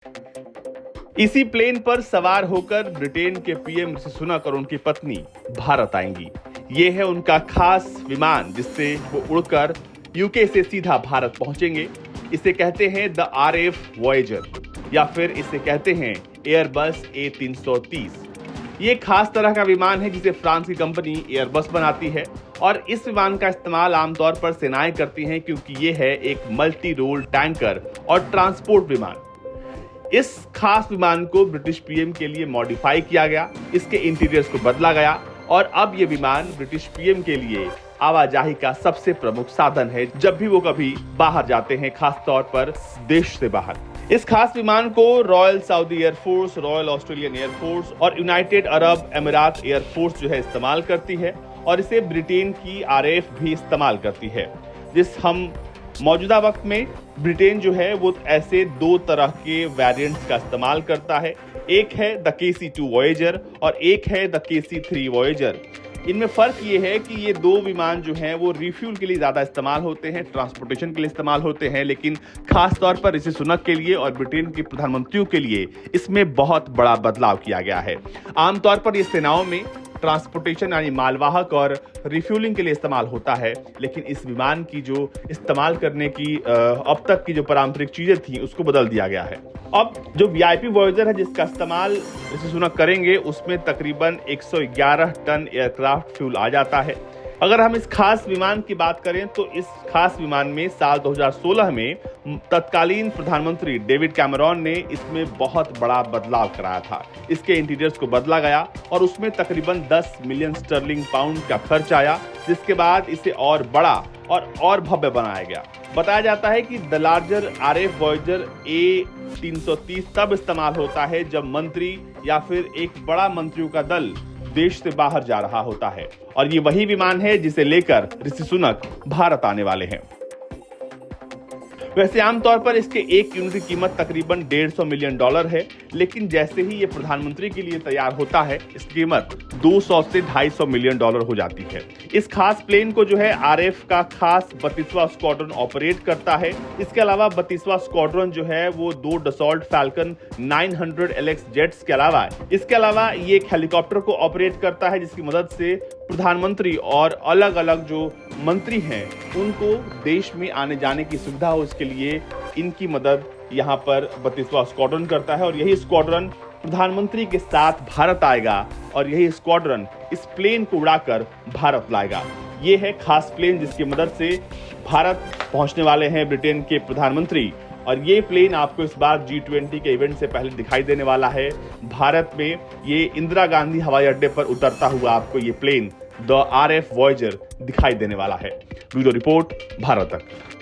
इसी प्लेन पर सवार होकर ब्रिटेन के पीएम ऋषि सुनक और उनकी पत्नी भारत आएंगी। ये है उनका खास विमान जिससे वो उड़कर यूके से सीधा भारत पहुंचेंगे। इसे कहते हैं द आरएफ वॉयेजर या फिर इसे कहते हैं एयरबस A330। ये खास तरह का विमान है जिसे फ्रांस की कंपनी एयरबस बनाती है और इस विमान का इस्तेमाल आमतौर पर सेनाएं करती हैं क्योंकि ये है एक मल्टी रोल टैंकर और ट्रांसपोर्ट विमान। इस खास विमान को ब्रिटिश पीएम के लिए मॉडिफाई किया गया, इसके इंटीरियर्स को बदला गया और अब ये विमान ब्रिटिश पीएम के लिए आवाजाही का सबसे प्रमुख साधन है जब भी वो कभी बाहर जाते हैं, खास तौर पर देश से बाहर। इस खास विमान को royal Saudi air force, royal Australian air force और यूनाइटेड अरब अमीरात एयरफोर्स जो है इस्तेमाल करती है और इसे ब्रिटेन की आरएफ भी इस्तेमाल करती है। जिस हम मौजूदा वक्त में ब्रिटेन जो है वो ऐसे दो तरह के वेरिएंट्स का इस्तेमाल करता है। एक है द KC-2 वॉयेजर और एक है द KC-3 वॉयेजर। इनमें फर्क ये है कि ये दो विमान जो हैं वो रिफ्यूल के लिए ज्यादा इस्तेमाल होते हैं, ट्रांसपोर्टेशन के लिए इस्तेमाल होते हैं, लेकिन खास तौर पर ऋषि सुनक के लिए और ब्रिटेन के प्रधानमंत्रियों के लिए इसमें बहुत बड़ा बदलाव किया गया है। आमतौर पर ये सेनाओं में ट्रांसपोर्टेशन यानी मालवाहक और रिफ्यूलिंग के लिए इस्तेमाल होता है, लेकिन इस विमान की जो इस्तेमाल करने की अब तक की जो पारंपरिक चीजें थी उसको बदल दिया गया है। अब जो VIP वॉयेजर है जिसका इस्तेमाल ऋषि सुनक करेंगे उसमें तकरीबन 111 टन एयरक्राफ्ट फ्यूल आ जाता है। अगर हम इस खास विमान की बात करें तो इस खास विमान में साल 2016 में तत्कालीन प्रधानमंत्री डेविड कैमरॉन ने इसमें बहुत बड़ा बदलाव कराया था। इसके इंटीरियर्स को बदला गया और उसमें तकरीबन 10 मिलियन स्टर्लिंग पाउंड का खर्च आया, जिसके बाद इसे और बड़ा और भव्य बनाया गया। बताया जाता है कि the larger RF Voyager A330 तब इस्तेमाल होता है जब मंत्री या फिर एक बड़ा मंत्रियों का दल देश से बाहर जा रहा होता है और ये वही विमान है जिसे लेकर ऋषि सुनक भारत आने वाले हैं। वैसे आमतौर पर इसके एक यूनिट की कीमत तकरीबन $150 मिलियन है, लेकिन जैसे ही ये प्रधानमंत्री के लिए तैयार होता है इसकी कीमत 200 से $250 मिलियन हो जाती है। इस खास प्लेन को जो है आरएफ का खास 32वां स्क्वाड्रन ऑपरेट करता है। इसके अलावा 32वां स्क्वाड्रन जो है वो 2 डसॉल्ट फैल्कन 900 LX जेट्स के अलावा ये एक हेलीकॉप्टर को ऑपरेट करता है जिसकी मदद से प्रधानमंत्री और अलग अलग जो मंत्री हैं उनको देश में आने जाने की सुविधा हो, इसके लिए इनकी मदद यहाँ पर 32वां स्क्वाड्रन करता है और यही स्क्वाड्रन प्रधानमंत्री के साथ भारत आएगा और यही स्क्वाड्रन इस प्लेन को उड़ाकर भारत लाएगा। ये है खास प्लेन जिसकी मदद से भारत पहुंचने वाले हैं ब्रिटेन के प्रधानमंत्री और ये प्लेन आपको इस बार G20 के इवेंट से पहले दिखाई देने वाला है। भारत में ये इंदिरा गांधी हवाई अड्डे पर उतरता हुआ आपको ये प्लेन द आरएफ वॉयेजर दिखाई देने वाला है। ब्यूरो रिपोर्ट, भारत तक।